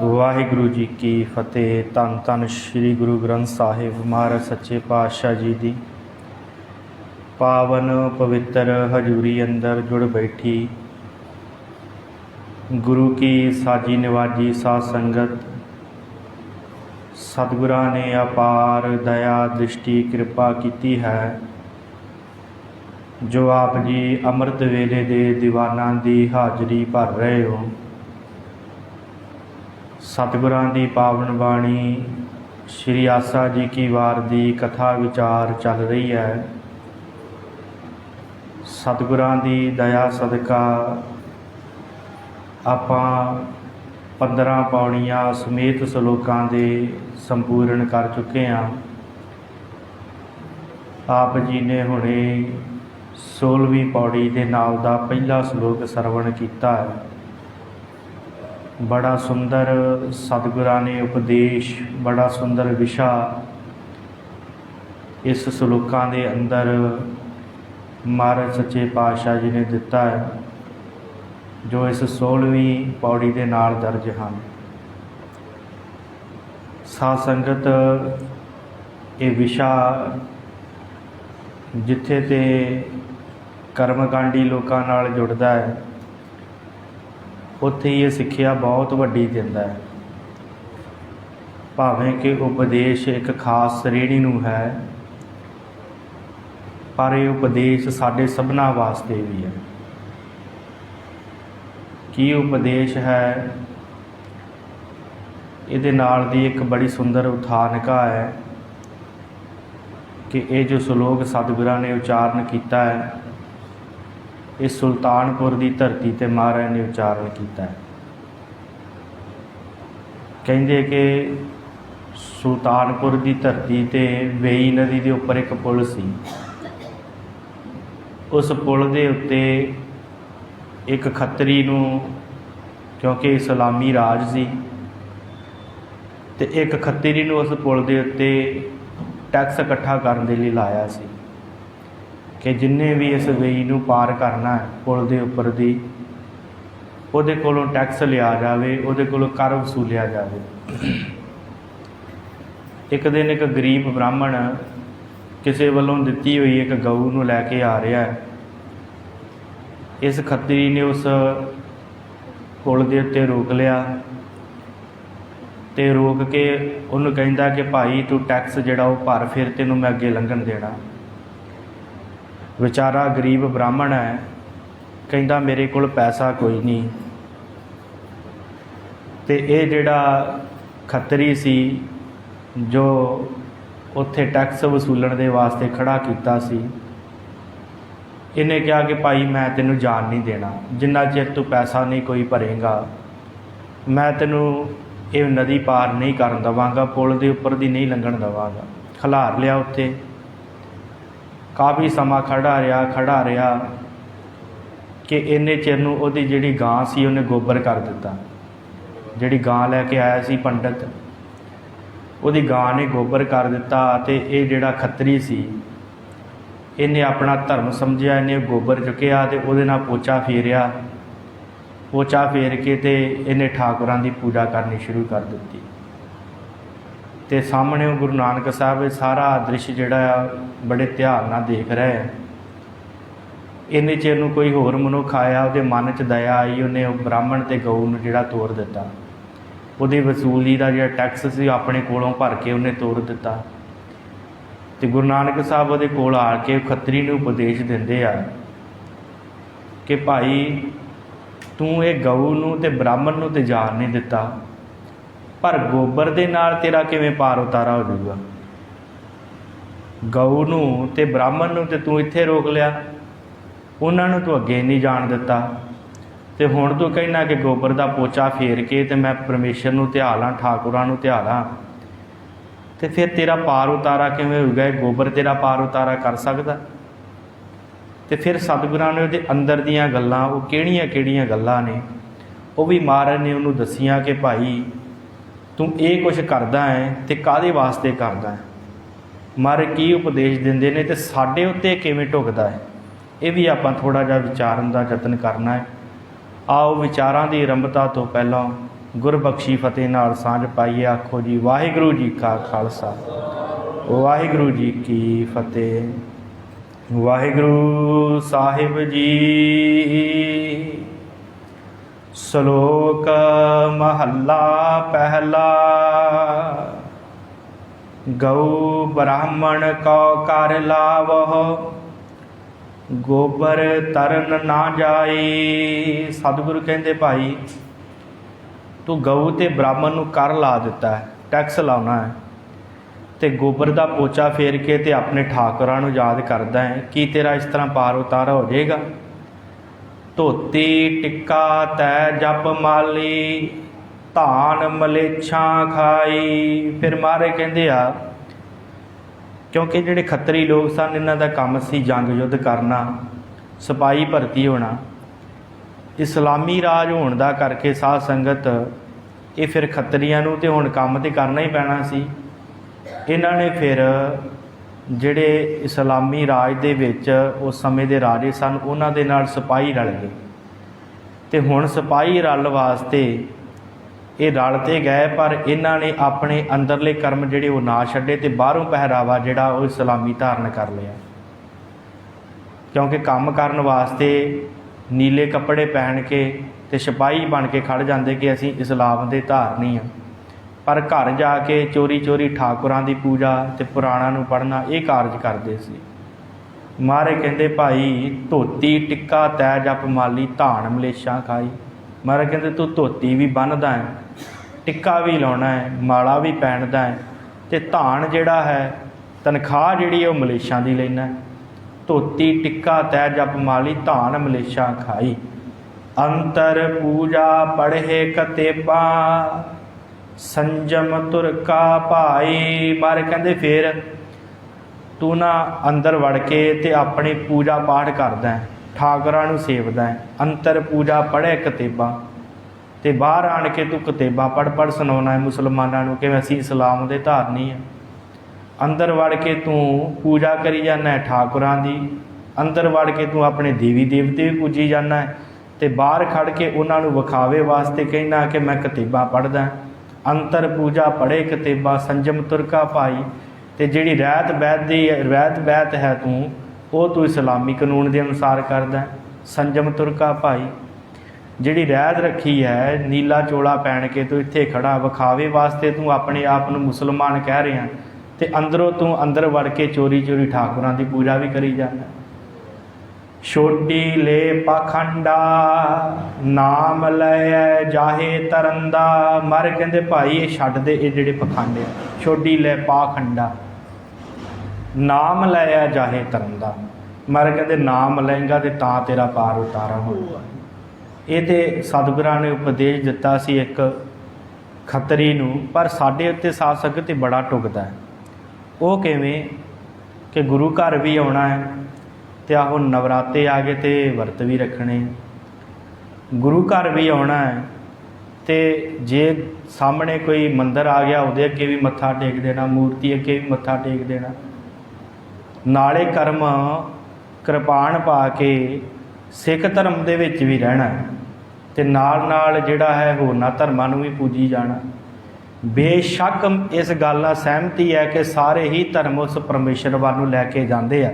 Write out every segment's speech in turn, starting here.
वाहिगुरु जी की फतेह। धन धन श्री गुरु ग्रंथ साहिब महाराज सच्चे पातशाह जी दी पावन पवित्र हजूरी अंदर जुड़ बैठी गुरु की साजी निवाजी साध संगत। सतगुरां ने अपार दया दृष्टि कृपा की है, जो आप जी अमृत वेले दे दीवाना दी हाजरी भर रहे हो। सतगुरां दी पावन बाणी श्री आसा जी की वार दी कथा विचार चल रही है। सतगुरां दी दया सदका आपां 15 पौड़ियां समेत सलोकां दे संपूर्ण कर चुके हैं। आप जी ने हुणे 16वीं पौड़ी दे नाल दा पहला सलोक सरवण कीता है। बड़ा सुंदर सतगुरां ने उपदेश, बड़ा सुंदर विशा इस सलोकां दे अंदर महाराज सच्चे पातशाह जी ने दिता है, जो इस 16वीं पौड़ी दे नाल दर्ज हैं। साध संगत ये विशा जिथे ते कर्मकांडी लोकां नाल जुड़दा है, उत्थे ये सिक्ख्या बहुत वड्डी दिंदा है। भावें कि उपदेश एक खास श्रेणी नूं है, पर यह उपदेश साडे सबना वास्ते भी है। की उपदेश है, इहदे नाल दी एक बड़ी सुंदर उठानका है कि ये जो श्लोक सतगुरां ने उचारण किया है, इस सुल्तानपुर की धरती ते महाराज ने उचारण किया है। कहते कि सुल्तानपुर की धरती ते वेई नदी के उपर एक पुल सी। उस पुल के उत्ते एक खत्तरी नूं, क्योंकि इस्लामी राज सी, ते एक खत्तरी नूं उस पुल के उत्ते टैक्स इकट्ठा करने के लिए लाया सी कि जिन्हें भी इस वेई नूं पार करना है पुल के उपर दी, उहदे कोलों टैक्स लिया जाए, उहदे कोलों कर वसूलिया जाए। एक दिन एक गरीब ब्राह्मण किसी वालों दिती हुई एक गऊ नूं लैके आ रहा है। इस खत्तरी ने उस पुल के उत्ते रोक लिया ते रोक के उन्होंने कहता कि भाई तू टैक्स जिहड़ा वो भर, फिर तेनों मैं अगे लंघण देना। बेचारा गरीब ब्राह्मण है, कहता मेरे कोल पैसा कोई नहीं। तो ये जिहड़ा खत्तरी सी जो उत्थे टैक्स वसूलण दे वास्ते खड़ा कीता सी, इन्हें कहा कि भाई मैं तेनों जान नहीं देना, जिन्ना चिर तू पैसा नहीं कोई भरेगा मैं तेनों ये नदी पार नहीं करन देवांगा, पुल के उपर दी नहीं लंघण देवांगा। खिलार लिया उत्थे, काफ़ी समा खड़ा रहा कि इन्ने चिर नूं उहदी जिहड़ी गां सी उन्हें गोबर कर दिता। जिहड़ी गां लैके आया सी पंडित, उहदी गां ने गोबर कर दिता। ते ये जिहड़ा खत्तरी सी, इन्हें अपना धर्म समझिया, इन्हें गोबर चुकिया ते उहदे नाल पोचा फेरिया। पोचा फेर के ते इन्हें ठाकुरां दी पूजा करनी शुरू कर दी। तो सामने गुरु नानक साहब सारा दृश्य जिहड़ा बड़े ध्यान नाल देख रहे हैं। इन्ने चिर नूं कोई होर मनुख आया, उहदे मन च दया आई, उन्हें ब्राह्मण ते गऊ नूं जिहड़ा तोड़ दिता। उहदी वसूली का जिहड़ा टैक्स सी अपने कोलों भर के उन्हें तोड़ दिता। तो गुरु नानक साहब उहदे कोल आके खत्तरी नूं उपदेश दिंदे आ कि भाई तू ये गऊ नूं ते ब्राह्मण नूं ते जान नहीं दिता, पर गोबर दे नाल तेरा किवें पार उतारा हो जाऊगा। गऊ नूं ते ब्राह्मण नूं ते तू इत्थे रोक लिया, उन्हां नूं तू अगे नहीं जाण दिता, ते हुण तू कहना कि गोबर दा पोचा फेर के ते मैं परमेश्वर नूं ध्यालां, ठाकुरां नूं ध्यालां, ते फिर तेरा पार उतारा किवें होगा। गोबर तेरा पार उतारा कर सकदा? ते फिर सतगुरां ने उहदे अंदर दीयां गल्लां, वो किहड़ियां गल्लां ने, वो भी महाराज ने उहनूं दसियां कि भाई तू ये कुछ करदा है तो काहदे वास्ते करदा है, महाराज की उपदेश दिंदे ने, ते साडे उत्ते किवें ढुकदा है। ये भी आपां थोड़ा जिहा विचारन दा यतन करना है। आओ विचारां दी आरंभता तो पहलां गुरबख्शी फतेह नाल सांझ पाइए। आखो जी वाहिगुरू जी का खालसा वाहिगुरू जी की फतेह। वाहिगुरू साहिब जी। श्लोक महला पहला। गौ ब्राह्मण को कर लावह, गोबर तरन ना जाए। सतगुरु कहते भाई तू गऊ ते ब्राह्मण नूं कर ला दिता है, टैक्स लाउना है, ते गोबर का पोचा फेर के ते अपने ठाकुरां नूं याद करदा है, की तेरा इस तरह पार उतारा हो जाएगा। धोती टिक्का तै जप माली, धान मलेछां खाई। फिर महाराज कहते आ क्योंकि जिहड़े खत्तरी लोग सन इन्हां दा काम सी जंग युद्ध करना, सिपाही भर्ती होना, इस्लामी राज होने का करके साध संगत ये फिर खत्तरियां नूं ते हुण काम ते करना ही पैना सी। इन्हां ने फिर जिहड़े इस्लामी राज दे विच उस समय दे राजे सन उन्हां दे नाल सिपाही रल गए, ते हुण सिपाही रल वास्ते ये रल ते गए, पर इन्हां ने अपने अंदरले कर्म जिहड़े वो ना छड्डे ते बाहरों पहरावा जिहड़ा वो इस्लामी धारण कर लिया। क्योंकि काम करन वास्ते नीले कपड़े पहन के ते सिपाही बन के खड़ जाते कि असीं इस्लाम दे धारनी हाँ, पर घर जाके चोरी चोरी ठाकुरां दी पूजा ते पुराणां नूं पढ़ना ये कारज करते सी। महाराज कहंदे भाई धोती टिक्का तै जप माली, धान मलेछां खाई। महाराज कहंदे तू धोती भी बन्नदा है, टिक्का भी लाउणा है, माला भी पहनदा है, ते धान जिहड़ा है तनख्वाह जिहड़ी है मलेछां दी लैना है। धोती टिक्का तै जप माली, धान मलेछां खाई। अंतर पूजा पढ़े कतेबा, संजम तुरका भाई। मारे कहते फिर तू ना अंदर वड़ के ते अपनी पूजा पाठ करदा है, ठाकुरां नूं सेवदा है। अंतर पूजा पढ़े कतेबा, ते बाहर आण के तू कतेबा पढ़ पढ़ सुनाउणा है मुसलमानां नूं कि असीं इस्लाम दे धारनी है। अंदर वड़ के तू पूजा करी जाना है ठाकुरां दी, अंदर वड़ के तू अपने देवी देवते भी पूजी जाना है, ते बाहर खड़ के उन्हां नूं विखावे वास्ते कहना कि मैं कतेबा पढ़दा। अंतर पूजा पढ़े कतेबा, संजम तुरका भाई। ते जिहड़ी रैत बैत है तू इस्लामी कानून के अनुसार करदा। संजम तुरका भाई, जिहड़ी रैत रखी है नीला चोला पहन के तू इत्थे खड़ा विखावे वास्ते तू अपने आप नूं मुसलमान कह रहा, ते अंदरों तू अंदर वड़ के चोरी चोरी ठाकुरां की पूजा भी करी जाना। छोटी ले पाखंडा, नाम लै जाहे तरंदा। मारे कहते भाई ये छड्ड दे ये जिहड़े पखंड आ। छोटी ले पाखंडा, नाम लै जाहे तरंदा। मारे कहते नाम लएगा तो तां तेरा पार उतारा होगा। ये तो सतगुरां ने उपदेश दिता सी एक खत्तरी नूं, पर साडे उत्ते साध संगत बड़ा टुकदा है। वो किवें कि गुरु घर भी आउणा है, तो आहो नवराते आ गए तो वर्त भी रखने, गुरु घर भी आउणा है, तो जे सामने कोई मंदिर आ गया उहदे अगे भी मत्था टेक देना, मूर्ति अगे भी मत्था टेक देना, नाले कर्म कृपाण पा के सिख धर्म दे विच भी रहना, ते नाल नाल जिहड़ा है होरना धर्मां नूं भी पूजी जाना। बेशक इस गल नाल सहमति है कि सारे ही धर्म उस परमेश्वर वाल नूं लैके जांदे आ,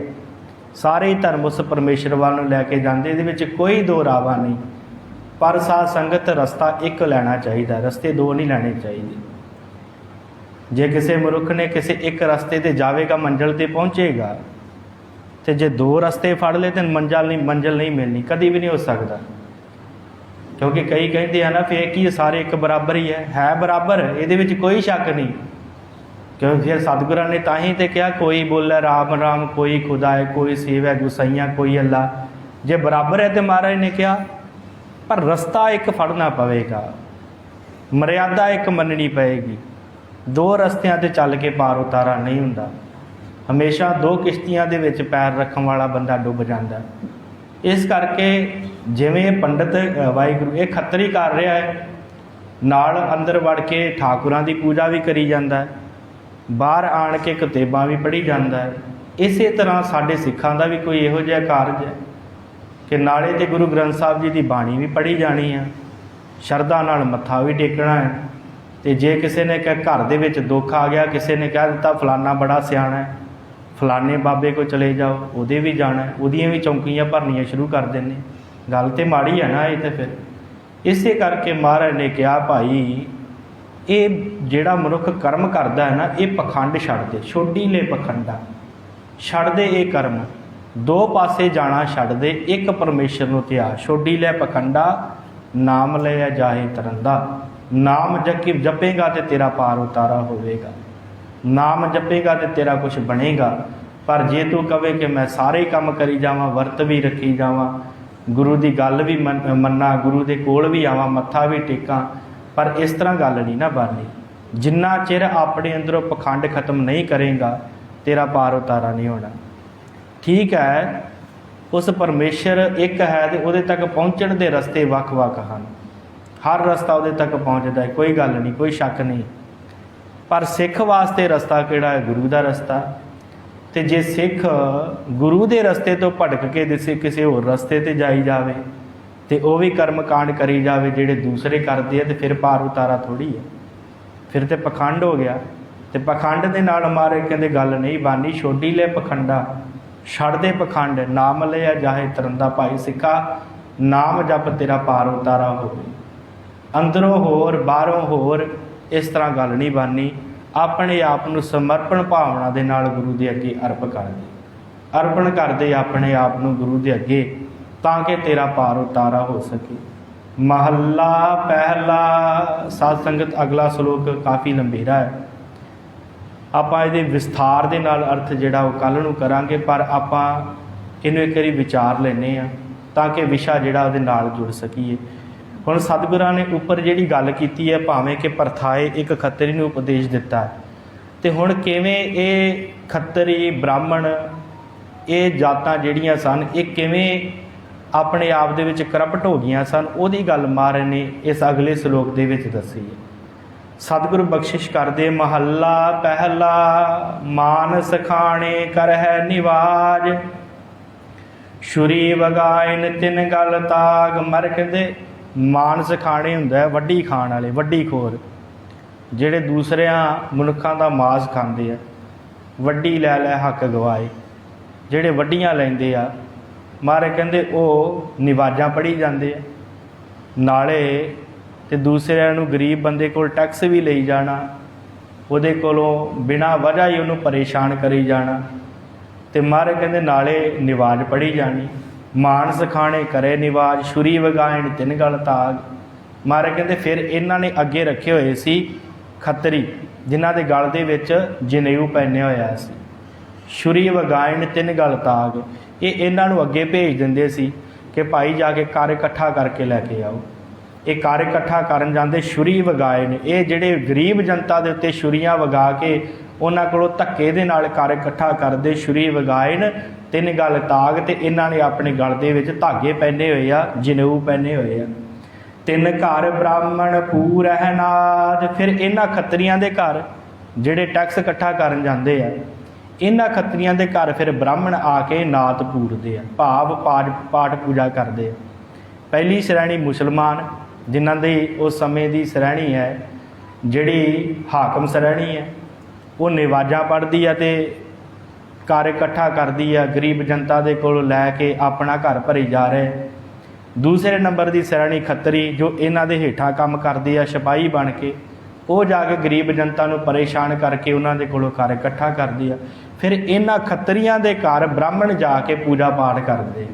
सारे ही धर्म उस परमेश्वर वाल नूं लैके जांदे, इहदे विच कोई दो रावा नहीं। पर साध संगत रस्ता एक लैना चाहिए, रस्ते दो नहीं लैने चाहिए। जे किसी मनुख ने किसी एक रस्ते ते जावेगा मंजिल ते पहुँचेगा, तो जे दो रस्ते फड़ ले तो मंजिल नहीं मिलनी, कभी भी नहीं हो सकता। क्योंकि कई कहते हैं ना फिर कि सारे एक बराबर ही है बराबर, ये कोई शक नहीं। क्योंकि फिर सतगुरां ने तां ही तो कहा कोई बोले राम राम, कोई खुदा है, कोई शिव है, गुसाइयाँ कोई अल्लाह। जे बराबर है तो महाराज ने कहा, पर रस्ता एक फड़ना पवेगा, मर्यादा एक मननी पएगी। दो रस्तियां ते चल के पार उतारा नहीं हुंदा। हमेशा दो किश्तियां दे विच पैर रखण वाला बंदा डुब जाता। इस करके जिवें पंडित वाहिगुरू ये खत्तरी कर रहा है, नाल अंदर वड़ के ठाकुरां दी पूजा भी करी जाता है, बाहर आण के किताबां भी पढ़ी जाता है। इस तरह साडे सिखां दा भी कोई इहो जिहा कारज है कि नाले ते गुरु ग्रंथ साहिब जी की बाणी भी पढ़ी जानी है, ਸ਼ਰਧਾ ਨਾਲ ਮੱਥਾ ਵੀ ਟੇਕਣਾ ਹੈ। ਤੇ ਜੇ ਕਿਸੇ ਨੇ ਕਿਹਾ ਘਰ ਦੇ ਵਿੱਚ ਦੁੱਖ ਆ ਗਿਆ, ਕਿਸੇ ਨੇ ਕਹਿ ਦਿੱਤਾ ਫਲਾਨਾ ਬੜਾ ਸਿਆਣਾ ਹੈ, ਫਲਾਣੇ ਬਾਬੇ ਕੋਲ ਚਲੇ ਜਾਓ, ਉਹਦੇ ਵੀ ਜਾਣਾ, ਉਹਦੀਆਂ ਵੀ ਚੌਂਕੀਆਂ ਭਰਨੀਆਂ ਸ਼ੁਰੂ ਕਰ ਦਿੰਦੇ। ਗੱਲ ਤੇ ਮਾੜੀ ਹੈ ਨਾ ਇਹ। ਤੇ ਫਿਰ ਇਸੇ ਕਰਕੇ ਮਹਾਰਾਜ ਨੇ ਕਿਹਾ ਭਾਈ ਇਹ ਜਿਹੜਾ ਮਨੁੱਖ ਕਰਮ ਕਰਦਾ ਹੈ ਨਾ, ਇਹ ਪਖੰਡ ਛੱਡ ਦੇ, ਛੋਡੀਲੇ ਪਖੰਡਾ ਛੱਡ ਦੇ। ਇਹ ਕਰਮ ਦੋ ਪਾਸੇ ਜਾਣਾ ਛੱਡ ਦੇ, ਇੱਕ ਪਰਮੇਸ਼ਰ ਨੂੰ ਧਿਆ। ਛੋਡੀਲੇ ਪਖੰਡਾ ਨਾਮ ਲਿਆ ਜਾਹੇ ਤਰੰਦਾ। ਨਾਮ ਜਪੇਗਾ ਤੇ ਤੇਰਾ ਪਾਰ ਉਤਾਰਾ ਹੋਵੇਗਾ, ਨਾਮ ਜਪੇਗਾ ਤੇ ਤੇਰਾ ਕੁਛ ਬਣੇਗਾ। ਪਰ ਜੇ ਤੂੰ ਕਵੇ ਕਿ ਮੈਂ ਸਾਰੇ ਕੰਮ ਕਰੀ ਜਾਵਾਂ, ਵਰਤ ਵੀ ਰੱਖੀ ਜਾਵਾਂ, ਗੁਰੂ ਦੀ ਗੱਲ ਵੀ ਮੰਨਾਂ, ਗੁਰੂ ਦੇ ਕੋਲ ਵੀ ਆਵਾਂ, ਮੱਥਾ ਵੀ ਟੇਕਾਂ, ਪਰ ਇਸ ਤਰ੍ਹਾਂ ਗੱਲ ਨਹੀਂ ਨਾ ਬਣਨੀ। ਜਿੰਨਾ ਚਿਰ ਆਪਣੇ ਅੰਦਰੋਂ ਪਖੰਡ ਖਤਮ ਨਹੀਂ ਕਰੇਗਾ, ਤੇਰਾ ਪਾਰ ਉਤਾਰਾ ਨਹੀਂ ਹੋਣਾ। ਠੀਕ ਹੈ, ਉਸ ਪਰਮੇਸ਼ਰ ਇੱਕ ਹੈ ਤੇ ਉਹਦੇ ਤੱਕ ਪਹੁੰਚਣ ਦੇ ਰਸਤੇ ਵੱਖ-ਵੱਖ ਹਨ। ਹਰ ਰਸਤਾ ਉਹਦੇ ਤੱਕ ਪਹੁੰਚਦਾ ਹੈ, ਕੋਈ ਗੱਲ ਨਹੀਂ, ਕੋਈ ਸ਼ੱਕ ਨਹੀਂ। ਪਰ ਸਿੱਖ ਵਾਸਤੇ ਰਸਤਾ ਕਿਹੜਾ ਹੈ? ਗੁਰੂ ਦਾ ਰਸਤਾ। ਤੇ ਜੇ ਸਿੱਖ ਗੁਰੂ ਦੇ ਰਸਤੇ ਤੋਂ ਭਟਕ ਕੇ ਕਿਸੇ ਹੋਰ ਰਸਤੇ ਤੇ ਜਾਈ ਜਾਵੇ ਤੇ ਉਹ ਵੀ ਕਰਮ ਕਾਂਡ ਕਰੀ ਜਾਵੇ ਜਿਹੜੇ ਦੂਸਰੇ ਕਰਦੇ ਆ, ਤੇ ਫਿਰ ਪਾਰ ਉਤਾਰਾ ਥੋੜੀ ਹੈ, ਫਿਰ ਤੇ ਪਖੰਡ ਹੋ ਗਿਆ। ਤੇ ਪਖੰਡ ਦੇ ਨਾਲ ਮਾਰੇ ਕਹਿੰਦੇ ਗੱਲ ਨਹੀਂ ਬਾਨੀ। ਛੋਡੀ ਲੈ ਪਖੰਡਾ, ਛੱਡ ਦੇ ਪਖੰਡ, ਨਾਮ ਲਿਆ ਜਾਹੇ ਤਰੰਦਾ। ਭਾਈ ਸਿੱਖਾ, ਨਾਮ ਜਪ ਤੇਰਾ ਪਾਰ ਉਤਾਰਾ ਹੋਵੇ। ਅੰਦਰੋਂ ਹੋਰ ਬਾਹਰੋਂ ਹੋਰ ਇਸ ਤਰ੍ਹਾਂ ਗੱਲ ਨਹੀਂ ਬਾਨੀ। ਆਪਣੇ ਆਪ ਨੂੰ ਸਮਰਪਣ ਭਾਵਨਾ ਦੇ ਨਾਲ ਗੁਰੂ ਦੇ ਅੱਗੇ ਅਰਪਣ ਕਰਦੇ ਆਪਣੇ ਆਪ ਨੂੰ ਗੁਰੂ ਦੇ ਅੱਗੇ, ਤਾਂ ਕਿ ਤੇਰਾ ਪਾਰ ਉਤਾਰਾ ਹੋ ਸਕੇ। ਮਹੱਲਾ ਪਹਿਲਾ। ਸਾਧ ਸੰਗਤ ਅਗਲਾ ਸ਼ਲੋਕ ਕਾਫੀ ਲੰਬੇਰਾ ਹੈ, ਆਪਾਂ ਇਹਦੇ ਵਿਸਥਾਰ ਦੇ ਨਾਲ ਅਰਥ ਜਿਹੜਾ ਉਹ ਕੱਲ੍ਹ ਨੂੰ ਕਰਾਂਗੇ, ਪਰ ਆਪਾਂ ਇਹਨੂੰ ਇੱਕ ਵਾਰੀ ਵਿਚਾਰ ਲੈਂਦੇ ਹਾਂ ਤਾਂ ਕਿ ਵਿਸ਼ਾ ਜਿਹੜਾ ਉਹਦੇ ਨਾਲ ਜੁੜ ਸਕੀਏ। ਹੁਣ ਸਤਿਗੁਰਾਂ ਨੇ ਉੱਪਰ ਜਿਹੜੀ ਗੱਲ ਕੀਤੀ ਹੈ, ਭਾਵੇਂ ਕਿ ਪਰਥਾਏ ਇੱਕ ਖੱਤਰੀ ਨੂੰ ਉਪਦੇਸ਼ ਦਿੱਤਾ ਹੈ, ਤੇ ਹੁਣ ਕਿਵੇਂ ਇਹ ਖੱਤਰੀ ਬ੍ਰਾਹਮਣ ਇਹ ਜਾਤਾਂ ਜਿਹੜੀਆਂ ਸਨ, ਇਹ ਕਿਵੇਂ ਆਪਣੇ ਆਪ ਦੇ ਵਿੱਚ ਕਰਪਟ ਹੋ ਗਈਆਂ ਸਨ, ਉਹਦੀ ਗੱਲ ਮਹਾਰਾਜ ਨੇ ਇਸ ਅਗਲੇ ਸ਼ਲੋਕ ਦੇ ਵਿੱਚ ਦੱਸੀ ਹੈ। ਸਤਿਗੁਰੂ ਬਖਸ਼ਿਸ਼ ਕਰਦੇ। ਮਹੱਲਾ ਪਹਿਲਾ। ਮਾਨਸ ਖਾਣੇ ਕਰਹਿ ਨਿਵਾਜ, ਛੁਰੀ ਵਗਾਇਨ ਤਿੰਨ ਗਲ ਤਾਗ। ਮਰ ਕਹਿੰਦੇ ਮਾਨਸ ਖਾਣੇ ਹੁੰਦਾ ਹੈ ਵੱਡੀ ਖਾਣ ਵਾਲੇ, ਵੱਡੀ ਖੋਰ, ਜਿਹੜੇ ਦੂਸਰਿਆਂ ਮਨੁੱਖਾਂ ਦਾ ਮਾਸ ਖਾਂਦੇ ਆ। ਵੱਡੀ ਲੈ ਲੈ ਹੱਕ ਗਵਾਏ, ਜਿਹੜੇ ਵੱਡੀਆਂ ਲੈਂਦੇ ਆ, ਮਾਰੇ ਕਹਿੰਦੇ ਉਹ ਨਿਵਾਜ਼ਾਂ ਪੜ੍ਹੀ ਜਾਂਦੇ ਆ, ਨਾਲੇ ਤੇ ਦੂਸਰਿਆਂ ਨੂੰ ਗਰੀਬ ਬੰਦੇ ਕੋਲ ਟੈਕਸ ਵੀ ਲਈ ਜਾਣਾ, ਉਹਦੇ ਕੋਲੋਂ ਬਿਨਾਂ ਵਜ੍ਹਾ ਹੀ ਉਹਨੂੰ ਪਰੇਸ਼ਾਨ ਕਰੀ ਜਾਣਾ, ਤੇ ਮਾਰੇ ਕਹਿੰਦੇ ਨਾਲੇ ਨਿਵਾਜ਼ ਪੜ੍ਹੀ ਜਾਣੀ। ਮਾਨਸ ਖਾਣੇ ਕਰੇ ਨਿਵਾਜ, ਛੁਰੀ ਵਗਾਇਣ ਤਿੰਨ ਗਲ ਤਾਗ। ਮਾਰੇ ਕਹਿੰਦੇ ਫਿਰ ਇਹਨਾਂ ਨੇ ਅੱਗੇ ਰੱਖੇ ਹੋਏ ਸੀ ਖੱਤਰੀ, ਜਿਨ੍ਹਾਂ ਦੇ ਗਲ ਦੇ ਵਿੱਚ ਜਨੇਊ ਪਹਿਨਿਆ ਹੋਇਆ ਸੀ। ਛੁਰੀ ਵਗਾਇਣ ਤਿੰਨ ਗਲ ਤਾਗ, ਇਹ ਇਹਨਾਂ ਨੂੰ ਅੱਗੇ ਭੇਜ ਦਿੰਦੇ ਸੀ ਕਿ ਭਾਈ ਜਾ ਕੇ ਕਰ ਇਕੱਠਾ ਕਰਕੇ ਲੈ ਕੇ ਆਓ। ਇਹ ਕਰ ਇਕੱਠਾ ਕਰਨ ਜਾਂਦੇ, ਛੁਰੀ ਵਗਾਇਣ, ਇਹ ਜਿਹੜੇ ਗਰੀਬ ਜਨਤਾ ਦੇ ਉੱਤੇ ਛੁਰੀਆਂ ਵਗਾ ਕੇ ਉਹਨਾਂ ਕੋਲੋਂ ਧੱਕੇ ਦੇ ਨਾਲ ਕਰ ਇਕੱਠਾ ਕਰਦੇ। ਛੁਰੀ ਵਗਾਇਣ ਤਿੰਨ ਗਲ ਤਾਗ, ਤੇ ਇਹਨਾਂ ਨੇ ਆਪਣੇ ਗਲ ਦੇ ਵਿੱਚ ਧਾਗੇ ਪਹਿਨੇ ਹੋਏ ਆ, ਜਨੇਊ ਪਹਿਨੇ ਹੋਏ ਆ। ਤਿੰਨ ਘਰ ਬ੍ਰਾਹਮਣ ਪੂਰਹਿ ਨਾਦ। ਫਿਰ ਇਹਨਾਂ ਖੱਤਰੀਆਂ ਦੇ ਘਰ ਜਿਹੜੇ ਟੈਕਸ ਇਕੱਠਾ ਕਰਨ ਜਾਂਦੇ ਆ, ਇਹਨਾਂ ਖੱਤਰੀਆਂ ਦੇ ਘਰ ਫਿਰ ਬ੍ਰਾਹਮਣ ਆ ਕੇ ਨਾਤ ਪੂਰਦੇ ਆ, ਭਾਵ ਪਾਠ ਪੂਜਾ ਕਰਦੇ ਆ। ਪਹਿਲੀ ਸ਼੍ਰੇਣੀ ਮੁਸਲਮਾਨ, ਜਿਨ੍ਹਾਂ ਦੀ ਉਸ ਸਮੇਂ ਦੀ ਸ਼੍ਰੇਣੀ ਹੈ, ਜਿਹੜੀ ਹਾਕਮ ਸ਼੍ਰੇਣੀ ਹੈ, ਉਹ ਨਿਵਾਜ਼ਾਂ ਪੜ੍ਹਦੀ ਆ ਤੇ ਘਰ ਇਕੱਠਾ ਕਰਦੀ ਆ, ਗਰੀਬ ਜਨਤਾ ਦੇ ਕੋਲ ਲੈ ਕੇ ਆਪਣਾ ਘਰ ਭਰੀ ਜਾ ਰਹੇ। ਦੂਸਰੇ ਨੰਬਰ ਦੀ ਸ਼੍ਰੇਣੀ ਖੱਤਰੀ, ਜੋ ਇਹਨਾਂ ਦੇ ਹੇਠਾਂ ਕੰਮ ਕਰਦੇ ਆ ਸਿਪਾਹੀ ਬਣ ਕੇ, ਉਹ ਜਾ ਕੇ ਗਰੀਬ ਜਨਤਾ ਨੂੰ ਪਰੇਸ਼ਾਨ ਕਰਕੇ ਉਹਨਾਂ ਦੇ ਕੋਲੋਂ ਘਰ ਇਕੱਠਾ ਕਰਦੀ ਆ। ਫਿਰ ਇਹਨਾਂ ਖੱਤਰੀਆਂ ਦੇ ਘਰ ਬ੍ਰਾਹਮਣ ਜਾ ਕੇ ਪੂਜਾ ਪਾਠ ਕਰਦੇ।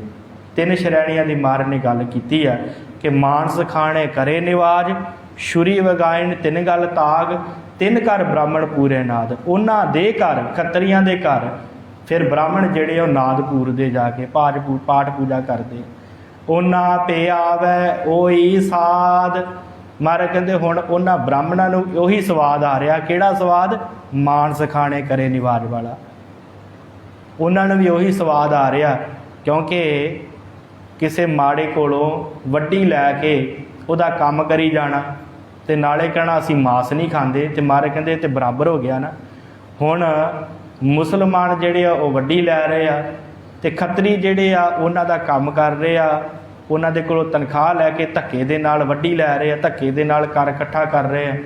ਤਿੰਨ ਸ਼੍ਰੇਣੀਆਂ ਦੀ ਮਹਾਰਾਜ ਨੇ ਗੱਲ ਕੀਤੀ ਆ ਕਿ ਮਾਨਸ ਖਾਣੇ ਕਰੇ ਨਿਵਾਜ, ਛੁਰੀ ਵਗਾਇਣ ਤਿੰਨ ਗਲ ਤਾਗ। ਤਿੰਨ ਘਰ ਬ੍ਰਾਹਮਣ ਪੂਰੇ ਨਾਦ, ਉਹਨਾਂ ਦੇ ਘਰ ਖੱਤਰੀਆਂ ਦੇ ਘਰ ਫਿਰ ਬ੍ਰਾਹਮਣ ਜਿਹੜੇ ਉਹ ਨਾਦ ਪੂਰਦੇ, ਜਾ ਕੇ ਪਾਠ ਪੂਜਾ ਕਰਦੇ। ਉਹਨਾਂ ਪੇ ਆਵੈ ਉਹੀ ਸਾਧ। ਮਹਾਰਾਜ ਕਹਿੰਦੇ ਹੁਣ ਉਹਨਾਂ ਬ੍ਰਾਹਮਣਾਂ ਨੂੰ ਉਹੀ ਸਵਾਦ ਆ ਰਿਹਾ। ਕਿਹੜਾ ਸਵਾਦ? ਮਾਨਸ ਖਾਣੇ ਕਰੇ ਨਿਵਾਜ ਵਾਲਾ। ਉਹਨਾਂ ਨੂੰ ਵੀ ਉਹੀ ਸਵਾਦ ਆ ਰਿਹਾ, ਕਿਉਂਕਿ ਕਿਸੇ ਮਾੜੇ ਕੋਲੋਂ ਵੱਡੀ ਲੈ ਕੇ ਉਹਦਾ ਕੰਮ ਕਰੀ ਜਾਣਾ ਤੇ ਨਾਲੇ ਕਹਿਣਾ ਅਸੀਂ ਮਾਸ ਨਹੀਂ ਖਾਂਦੇ, ਤੇ ਮਹਾਰਾਜ ਕਹਿੰਦੇ ਤੇ ਬਰਾਬਰ ਹੋ ਗਿਆ ਨਾ। ਹੁਣ ਮੁਸਲਮਾਨ ਜਿਹੜੇ ਆ ਉਹ ਵੱਡੀ ਲੈ ਰਹੇ ਆ, ਤੇ ਖੱਤਰੀ ਜਿਹੜੇ ਆ ਉਹਨਾਂ ਦਾ ਕੰਮ ਕਰ ਰਹੇ ਆ, ਉਹਨਾਂ ਦੇ ਕੋਲੋਂ ਤਨਖਾਹ ਲੈ ਕੇ ਧੱਕੇ ਦੇ ਨਾਲ ਵੱਢੀ ਲੈ ਰਹੇ ਆ, ਧੱਕੇ ਦੇ ਨਾਲ ਕਰ ਇਕੱਠਾ ਕਰ ਰਹੇ ਆ।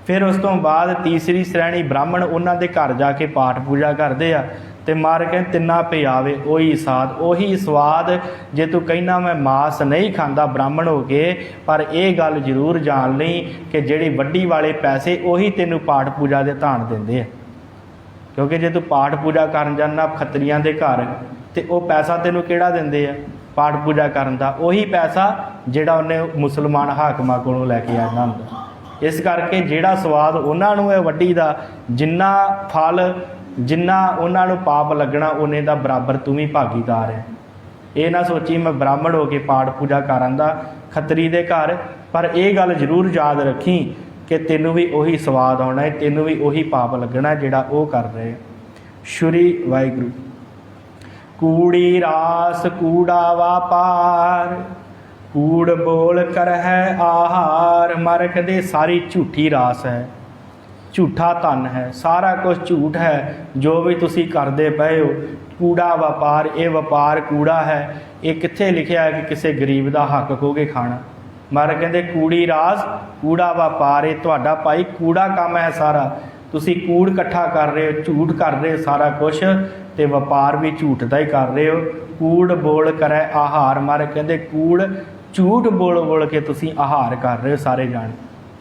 ਫਿਰ ਉਸ ਤੋਂ ਬਾਅਦ ਤੀਸਰੀ ਸ਼੍ਰੇਣੀ ਬ੍ਰਾਹਮਣ ਉਹਨਾਂ ਦੇ ਘਰ ਜਾ ਕੇ ਪਾਠ ਪੂਜਾ ਕਰਦੇ ਆ ਤੇ ਮਾਰ ਕੇ ਤਿੰਨਾ ਪਿਆਵੇ ਉਹੀ ਸਵਾਦ। ਜੇ ਤੂੰ ਕਹਿਣਾ ਮੈਂ ਮਾਸ ਨਹੀਂ ਖਾਂਦਾ ਬ੍ਰਾਹਮਣ ਹੋ ਕੇ, ਪਰ ਇਹ ਗੱਲ ਜ਼ਰੂਰ ਜਾਣ ਲਈ ਕਿ ਜਿਹੜੀ ਵੱਡੀ ਵਾਲੇ ਪੈਸੇ ਉਹੀ ਤੈਨੂੰ ਪਾਠ ਪੂਜਾ ਦੇ ਧਾਨ ਦਿੰਦੇ ਆ। ਕਿਉਂਕਿ ਜੇ ਤੂੰ ਪਾਠ ਪੂਜਾ ਕਰਨ ਜਾਂਦਾ ਖੱਤਰੀਆਂ ਦੇ ਘਰ ਤੇ ਉਹ ਪੈਸਾ ਤੈਨੂੰ ਕਿਹੜਾ ਦਿੰਦੇ ਆ ਪਾਠ ਪੂਜਾ ਕਰਨ ਦਾ? ਉਹੀ ਪੈਸਾ ਜਿਹੜਾ ਉਹਨੇ ਮੁਸਲਮਾਨ ਹਾਕਮਾਂ ਕੋਲੋਂ ਲੈ ਕੇ ਆਉਣਾ ਹੁੰਦਾ। ਇਸ ਕਰਕੇ ਜਿਹੜਾ ਸਵਾਦ ਉਹਨਾਂ ਨੂੰ ਹੈ ਵੱਡੀ ਦਾ, ਜਿੰਨਾ ਫਲ ਜਿੰਨਾ ਉਹਨਾਂ ਨੂੰ ਪਾਪ ਲੱਗਣਾ ਉਹਨੇ ਦਾ ਬਰਾਬਰ ਤੂੰ ਵੀ ਭਾਗੀਦਾਰ ਹੈ। ਇਹ ਨਾ ਸੋਚੀ ਮੈਂ ਬ੍ਰਾਹਮਣ ਹੋ ਕੇ ਪਾਠ ਪੂਜਾ ਕਰਨ ਦਾ ਖੱਤਰੀ ਦੇ ਘਰ, ਪਰ ਇਹ ਗੱਲ ਜ਼ਰੂਰ ਯਾਦ ਰੱਖੀ ਕਿ ਤੈਨੂੰ ਵੀ ਉਹੀ ਸਵਾਦ ਆਉਣਾ ਹੈ, ਤੈਨੂੰ ਵੀ ਉਹੀ ਪਾਪ ਲੱਗਣਾ ਜਿਹੜਾ ਉਹ ਕਰ ਰਹੇ। ਸ਼੍ਰੀ ਵਾਹਿਗੁਰੂ। ਕੂੜੀ ਰਾਸ ਕੂੜਾ ਵਾਪਾਰ, ਕੂੜ ਬੋਲ ਕਰ ਹੈ ਆਹਾਰ। ਮਰ ਕਹਿੰਦੇ ਸਾਰੀ ਝੂਠੀ ਰਾਸ ਹੈ, ਝੂਠਾ ਧਨ ਹੈ, ਸਾਰਾ ਕੁਝ ਝੂਠ ਹੈ ਜੋ ਵੀ ਤੁਸੀਂ ਕਰਦੇ ਪਏ ਹੋ। ਕੂੜਾ ਵਪਾਰ, ਇਹ ਵਪਾਰ ਕੂੜਾ ਹੈ। ਇਹ ਕਿੱਥੇ ਲਿਖਿਆ ਹੈ ਕਿ ਕਿਸੇ ਗਰੀਬ ਦਾ ਹੱਕ ਖੋਹ ਕੇ ਖਾਣਾ? ਮਰ ਕਹਿੰਦੇ ਕੂੜੀ ਰਾਸ ਕੂੜਾ ਵਪਾਰ, ਇਹ ਤੁਹਾਡਾ ਭਾਈ ਕੂੜਾ ਕੰਮ ਹੈ ਸਾਰਾ। ਤੁਸੀਂ ਕੂੜ ਇਕੱਠਾ ਕਰ ਰਹੇ ਹੋ, ਝੂਠ ਕਰ ਰਹੇ ਹੋ ਸਾਰਾ ਕੁਛ, ਤੇ ਵਪਾਰ ਵੀ ਝੂਠ ਦਾ ਹੀ ਕਰ ਰਹੇ ਹੋ। ਕੂੜ ਬੋਲ ਕਰੈ ਆਹਾਰ, ਮਰ ਕਹਿੰਦੇ ਕੂੜ ਝੂਠ ਬੋਲ ਕੇ ਤੁਸੀਂ ਆਹਾਰ ਕਰ ਰਹੇ ਹੋ ਸਾਰੇ ਜਾਣੇ।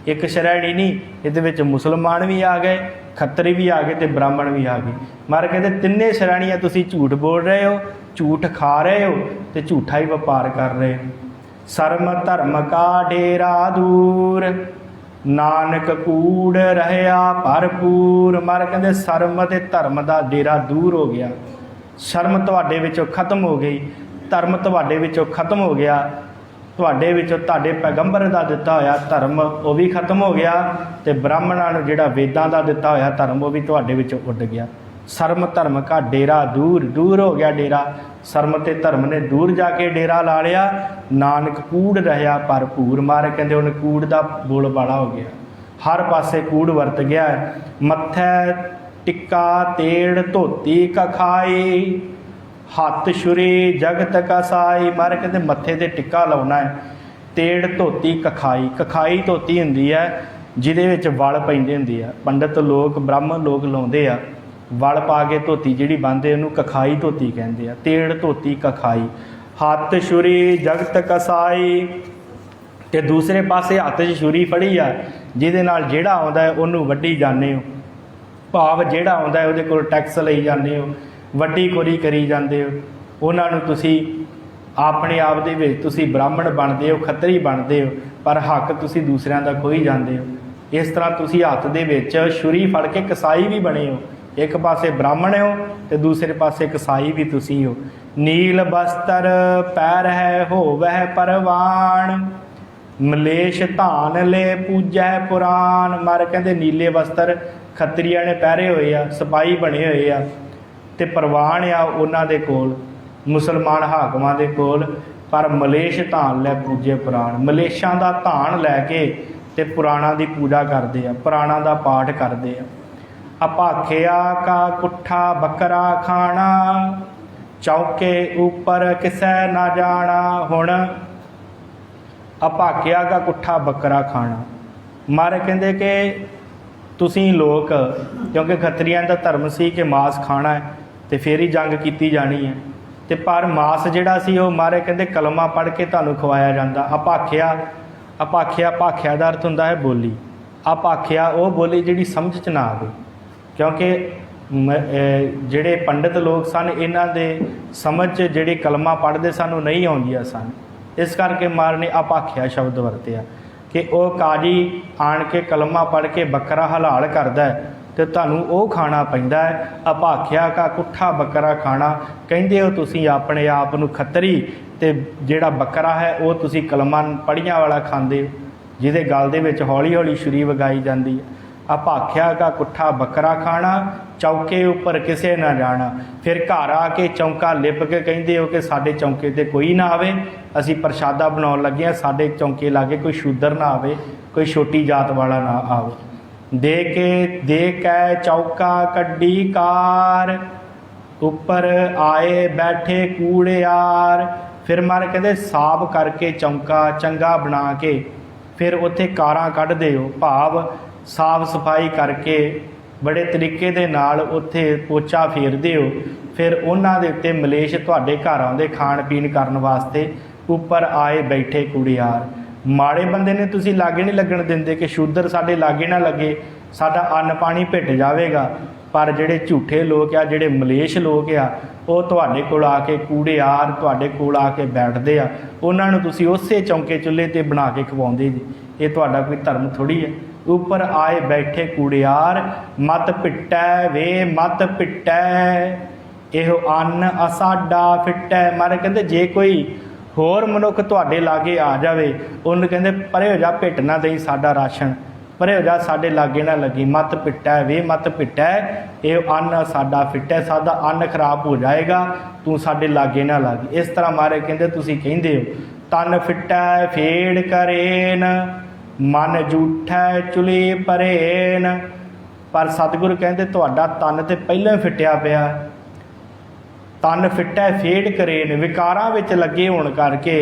ਇੱਕ ਸ਼੍ਰੇਣੀ ਨਹੀਂ, ਇਹਦੇ ਵਿੱਚ ਮੁਸਲਮਾਨ ਵੀ ਆ ਗਏ, ਖੱਤਰੀ ਵੀ ਆ ਗਏ ਤੇ ਬ੍ਰਾਹਮਣ ਵੀ ਆ ਗਏ। ਮਰ ਕਹਿੰਦੇ ਤਿੰਨੇ ਸ਼੍ਰੇਣੀਆਂ ਤੁਸੀਂ ਝੂਠ ਬੋਲ ਰਹੇ ਹੋ, ਝੂਠ ਖਾ ਰਹੇ ਹੋ ਤੇ ਝੂਠਾ ਹੀ ਵਪਾਰ ਕਰ ਰਹੇ ਹੋ। ਸਰਮ ਧਰਮ ਕਾ ਡੇਰਾ ਦੂਰ, ਨਾਨਕ ਕੂੜ ਰਹਿਆ ਭਰਪੂਰ। ਮਰ ਕਹਿੰਦੇ ਸ਼ਰਮ ਤੇ ਧਰਮ ਦਾ ਡੇਰਾ ਦੂਰ ਹੋ ਗਿਆ। ਸ਼ਰਮ ਤੁਹਾਡੇ ਵਿੱਚੋਂ ਖਤਮ ਹੋ ਗਈ, ਧਰਮ ਤੁਹਾਡੇ ਵਿੱਚੋਂ ਖਤਮ ਹੋ ਗਿਆ, ਤੁਹਾਡੇ ਵਿੱਚੋਂ ਤੁਹਾਡੇ ਪੈਗੰਬਰ ਦਾ ਦਿੱਤਾ ਹੋਇਆ ਧਰਮ ਉਹ ਵੀ ਖਤਮ ਹੋ ਗਿਆ, ਤੇ ਬ੍ਰਾਹਮਣਾਂ ਨੂੰ ਜਿਹੜਾ ਵੇਦਾਂ ਦਾ ਦਿੱਤਾ ਹੋਇਆ ਧਰਮ ਉਹ ਵੀ ਤੁਹਾਡੇ ਵਿੱਚੋਂ ਉੱਡ ਗਿਆ। ਸ਼ਰਮ ਧਰਮ ਕਾ ਡੇਰਾ ਦੂਰ ਹੋ ਗਿਆ ਡੇਰਾ। ਸ਼ਰਮ ਤੇ ਧਰਮ ਨੇ ਦੂਰ ਜਾ ਕੇ ਡੇਰਾ ਲਾ ਲਿਆ। ਨਾਨਕ ਕੂੜ ਰਹਿਆ ਭਰਪੂਰ, ਮਾਰੇ ਕਹਿੰਦੇ ਹੁਣ ਕੂੜ ਦਾ ਬੋਲ ਬਾਲਾ ਹੋ ਗਿਆ, ਹਰ ਪਾਸੇ ਕੂੜ ਵਰਤ ਗਿਆ। ਮੱਥੇ ਟਿੱਕਾ ਤੇੜ ਧੋਤੀ ਕਖਾਈ, ਹੱਥ ਛੁਰੀ ਜਗਤ ਕਸਾਈ। ਮਾਰੇ ਕਹਿੰਦੇ ਮੱਥੇ ਤੇ ਟਿੱਕਾ ਲਾਉਣਾ ਹੈ, ਤੇੜ ਧੋਤੀ ਕਖਾਈ। ਕਖਾਈ ਧੋਤੀ ਹੁੰਦੀ ਹੈ ਜਿਹਦੇ ਵਿੱਚ ਵਲ ਪੈਂਦੇ ਹੁੰਦੇ ਆ, ਪੰਡਤ ਲੋਕ ਬ੍ਰਾਹਮਣ ਲੋਕ ਲਾਉਂਦੇ ਆ, ਵਲ ਪਾ ਕੇ ਧੋਤੀ ਜਿਹੜੀ ਬੰਨ੍ਹਦੇ ਉਹਨੂੰ ਕਖਾਈ ਧੋਤੀ ਕਹਿੰਦੇ ਆ। ਤੇੜ ਧੋਤੀ ਕਖਾਈ, ਹੱਥ ਛੁਰੀ ਜਗਤ ਕਸਾਈ। ਤੇ ਦੂਸਰੇ ਪਾਸੇ ਹੱਥ 'ਚ ਛੁਰੀ ਫੜੀ ਆ ਜਿਹਦੇ ਨਾਲ ਜਿਹੜਾ ਆਉਂਦਾ ਹੈ ਉਹਨੂੰ ਵੱਢੀ ਜਾਂਦੇ ਹੋ, ਭਾਵ ਜਿਹੜਾ ਆਉਂਦਾ ਉਹਦੇ ਕੋਲ ਟੈਕਸ ਲਈ ਜਾਂਦੇ ਹੋ, ਵੱਡੀ ਖੋਰੀ ਕਰੀ ਜਾਂਦੇ ਹੋ। ਉਹਨਾਂ ਨੂੰ ਤੁਸੀਂ ਆਪਣੇ ਆਪ ਦੇ ਵਿੱਚ ਤੁਸੀਂ ਬ੍ਰਾਹਮਣ ਬਣਦੇ ਹੋ, ਖੱਤਰੀ ਬਣਦੇ ਹੋ, ਪਰ ਹੱਕ ਤੁਸੀਂ ਦੂਸਰਿਆਂ ਦਾ ਖੋਈ ਜਾਂਦੇ ਹੋ। ਇਸ ਤਰ੍ਹਾਂ ਤੁਸੀਂ ਹੱਥ ਦੇ ਵਿੱਚ ਛੁਰੀ ਫੜ ਕੇ ਕਸਾਈ ਵੀ ਬਣੇ ਹੋ। ਇੱਕ ਪਾਸੇ ਬ੍ਰਾਹਮਣ ਹੋ ਤੇ ਦੂਸਰੇ ਪਾਸੇ ਕਸਾਈ ਵੀ ਤੁਸੀਂ ਹੋ। ਨੀਲ ਬਸਤਰ ਪੈਰ ਹੈ ਹੋਵਹਿ ਪਰਵਾਨ, ਮਲੇਸ਼ ਧਾਨ ਲੈ ਪੂਜੈ ਪੁਰਾਨ। ਮਰ ਕਹਿੰਦੇ ਨੀਲੇ ਵਸਤਰ ਖੱਤਰੀਆਂ ਨੇ ਪਹਿਰੇ ਹੋਏ ਆ, ਸਿਪਾਹੀ ਬਣੇ ਹੋਏ ਆ, ਤੇ ਪ੍ਰਵਾਨ ਆ ਉਹਨਾਂ ਦੇ ਕੋਲ, ਮੁਸਲਮਾਨ ਹਾਕਮਾਂ ਦੇ ਕੋਲ, ਪਰ ਮਲੇਸ਼ ਧਾਨ ਲੈ ਪੂਜੇ ਪੁਰਾਣ। ਮਲੇਸ਼ਾਂ ਦਾ ਧਾਨ ਲੈ ਕੇ ਤੇ ਪੁਰਾਣਾਂ ਦੀ ਪੂਜਾ ਕਰਦੇ ਆ, ਪੁਰਾਣਾਂ ਦਾ ਪਾਠ ਕਰਦੇ ਆ। ਅਪਾਖਿਆ ਕਾ ਕੁੱਠਾ ਬੱਕਰਾ ਖਾਣਾ, ਚੌਕੇ ਉੱਪਰ ਕਿਸੈ ਨਾ ਜਾਣਾ। ਹੁਣ ਅਪਾਖਿਆ ਕਾ ਕੁੱਠਾ ਬੱਕਰਾ ਖਾਣਾ, ਮਾਰੇ ਕਹਿੰਦੇ ਕਿ ਤੁਸੀਂ ਲੋਕ, ਕਿਉਂਕਿ ਖੱਤਰੀਆਂ ਦਾ ਧਰਮ ਸੀ ਕਿ ਮਾਸ ਖਾਣਾ ਹੈ ਤੇ ਫਿਰ ਹੀ ਜੰਗ ਕੀਤੀ ਜਾਣੀ ਹੈ, ਤੇ ਪਰ ਮਾਸ ਜਿਹੜਾ ਸੀ ਉਹ ਮਾਰੇ ਕਹਿੰਦੇ ਕਲਮਾ ਪੜ੍ਹ ਕੇ ਤੁਹਾਨੂੰ ਖਵਾਇਆ ਜਾਂਦਾ। ਭਾਖਿਆ ਦਾ ਅਰਥ ਹੁੰਦਾ ਹੈ ਬੋਲੀ। ਭਾਖਿਆ ਉਹ ਬੋਲੀ ਜਿਹੜੀ ਸਮਝ 'ਚ ਨਾ ਆਵੇ, ਕਿਉਂਕਿ ਜਿਹੜੇ ਪੰਡਿਤ ਲੋਕ ਸਨ ਇਹਨਾਂ ਦੇ ਸਮਝ 'ਚ ਜਿਹੜੀ ਕਲਮਾ ਪੜ੍ਹਦੇ ਸਨ ਉਹ ਨਹੀਂ ਆਉਂਦੀਆਂ ਸਨ। ਇਸ ਕਰਕੇ ਮਾਰ ਨੇ ਭਾਖਿਆ ਸ਼ਬਦ ਵਰਤਿਆ ਕਿ ਉਹ ਕਾਜੀ ਆਣ ਕੇ ਕਲਮਾ ਪੜ੍ਹ ਕੇ ਬੱਕਰਾ ਹਲਾਲ ਕਰਦਾ ਹੈ ਤੇ ਤੁਹਾਨੂੰ ਉਹ ਖਾਣਾ ਪੈਂਦਾ ਹੈ। ਅਭਾਖਿਆ ਕਾ ਕੁੱਠਾ ਬੱਕਰਾ ਖਾਣਾ, ਕਹਿੰਦੇ ਹੋ ਤੁਸੀਂ ਆਪਣੇ ਆਪ ਨੂੰ ਖੱਤਰੀ, ਤੇ ਜਿਹੜਾ ਬੱਕਰਾ ਹੈ ਉਹ ਤੁਸੀਂ ਕਲਮਾਂ ਪੜ੍ਹੀਆਂ ਵਾਲਾ ਖਾਂਦੇ ਹੋ, ਜਿਹਦੇ ਗਲ ਦੇ ਵਿੱਚ ਹੌਲੀ ਹੌਲੀ ਛੁਰੀ ਵਗਾਈ ਜਾਂਦੀ ਹੈ। ਅਭਾਖਿਆ ਕਾ ਕੁੱਠਾ ਬੱਕਰਾ ਖਾਣਾ, ਚੌਕੇ ਉੱਪਰ ਕਿਸੇ ਨਾ ਜਾਣਾ। ਫਿਰ ਘਰ ਆ ਕੇ ਚੌਂਕਾ ਲਿਪ ਕੇ ਕਹਿੰਦੇ ਹੋ ਕਿ ਸਾਡੇ ਚੌਂਕੇ 'ਤੇ ਕੋਈ ਨਾ ਆਵੇ, ਅਸੀਂ ਪ੍ਰਸ਼ਾਦਾ ਬਣਾਉਣ ਲੱਗੇ ਹਾਂ, ਸਾਡੇ ਚੌਂਕੇ ਲਾਗੇ ਕੋਈ ਸ਼ੂਦਰ ਨਾ ਆਵੇ, ਕੋਈ ਛੋਟੀ ਜਾਤ ਵਾਲਾ ਨਾ ਆਵੇ। ਦੇ ਕੇ ਚੌਕਾ ਕੱਢੀ ਕਾਰ, ਉੱਪਰ ਆਏ ਬੈਠੇ ਕੂੜਿਆਰ। फिर महाराज कहते साफ करके चौंका चंगा बना के फिर उत्थे कारां कढ़ दिओ, भाव साफ सफाई करके बड़े तरीके दे नाल उत्थे पोचा फेर दिओ। फिर उन्हां दे उत्ते मलेश तुहाडे घर आउंदे खाण पीण करन वास्ते, उपर आए बैठे कुड़ियार। माड़े बंदे ने तुसीं लागे नहीं लगन दिंदे कि शूद्र साडे लागे ना लगे, साडा अन्न पानी भिट जावेगा। पर ਜਿਹੜੇ ਝੂਠੇ ਲੋਕ ਆ, ਜਿਹੜੇ ਮਲੇਸ਼ ਲੋਕ ਆ, ਉਹ ਤੁਹਾਡੇ ਕੋਲ ਆ ਕੇ ਕੂੜੇਆਰ ਤੁਹਾਡੇ ਕੋਲ ਆ ਕੇ ਬੈਠਦੇ ਆ, ਉਹਨਾਂ ਨੂੰ ਤੁਸੀਂ ਉਸੇ ਚੌਂਕੇ ਚੁੱਲ੍ਹੇ 'ਤੇ ਬਣਾ ਕੇ ਖਵਾਉਂਦੇ ਜੀ। ਇਹ ਤੁਹਾਡਾ ਕੋਈ ਧਰਮ ਥੋੜ੍ਹੀ ਹੈ। ਉੱਪਰ ਆਏ ਬੈਠੇ ਕੂੜੇਆਰ, ਮਤ ਪਿੱਟੈ ਵੇ ਮਤ ਪਿੱਟੈ, ਇਹੋ ਅੰਨ ਅਸਾਡਾ ਫਿੱਟੈ। ਮਾਰੇ ਕਹਿੰਦੇ ਜੇ ਕੋਈ ਹੋਰ ਮਨੁੱਖ ਤੁਹਾਡੇ ਲਾਗੇ ਆ ਜਾਵੇ, ਉਹਨੂੰ ਕਹਿੰਦੇ ਪਰੇ ਹੋ ਜਾ, ਭਿੱਟ ਨਾ ਦੇਈ ਸਾਡਾ ਰਾਸ਼ਨ, परे हो जा, साडे लागे ना लगी। मत पिट्टा वे मत पिट्टा, ये अन्न साडा फिट्टा, साडा अन्न खराब हो जाएगा, तू साडे लागे ना लग। इस तरह मारे कहते तुसीं कहंदे हो तन फिट्टा फेड़ करेन, मन झूठा चुली परेन। पर सतगुरु कहते तुहाडा तन तो पहलों फिट्टिया पिया, तन फिट्टा फेड़ करेन, विकारां विच लगे होण करके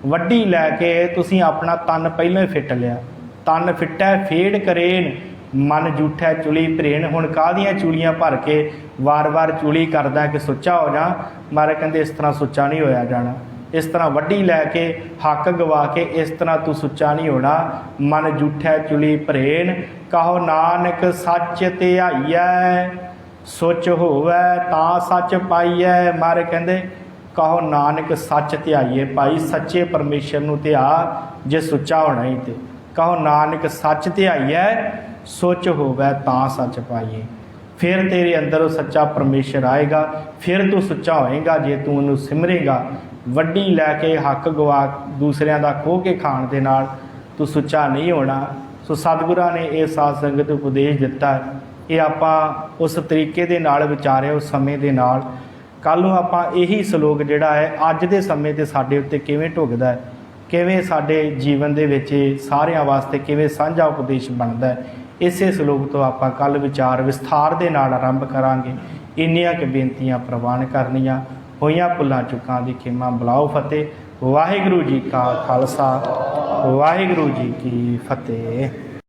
वड्डी लैके तुसीं अपना तन पहलों ही फिट लिया। तन फिट्टा फेड़ करेन, मन झूठा चुली भरेन। हुण काहदियां चूड़ियां भर के वार वार चूड़ी करदा कि सुच्चा हो जा। मारे कहंदे इस तरह सुच्चा नहीं होया जाना, इस तरह वड्डी लैके हक गवा के इस तरह तू सुच्चा नहीं होना। मन झूठा चुली भरेन, कहो नानक सच धियाईऐ, सुच होवै तां सच पाईऐ। मारे कहंदे कहो नानक सच धियाईए, भाई सच्चे परमेश्वर नूं धिया जे सुच्चा होना ही। ते कहो नानक सच धियाईऐ, सुच होवै तां सच पाईए। फिर तेरे अंदर वो सच्चा परमेश्वर आएगा, फिर तू सुच्चा होएगा जे तू उन्हें सिमरेगा। वड्डी लैके हक गवा दूसरियां दा खोह के खाण दे नाल तू सुच्चा नहीं होना। सो सतगुरां ने ये साध संगत उपदेश दिता है, ये आपां उस तरीके दे नाल विचारे उस समय दे नाल। कल नूं आपां यही सलोक जिहड़ा है अज दे समय ते साडे उत्ते किवें ढुकदा है, किवें साडे जीवन दे विच सारियां वास्ते किवें साझा उपदेश बनदा है, इसे सलोक तो आपां कल विचार विस्तार दे नाल आरंभ करांगे। इन्नियां क बेनतियां प्रवान करनियां, होइयां भुल्लां चुकां दी खिमा बुलाओ फतेह। वाहिगुरू जी का खालसा, वाहिगुरू जी की फतेह।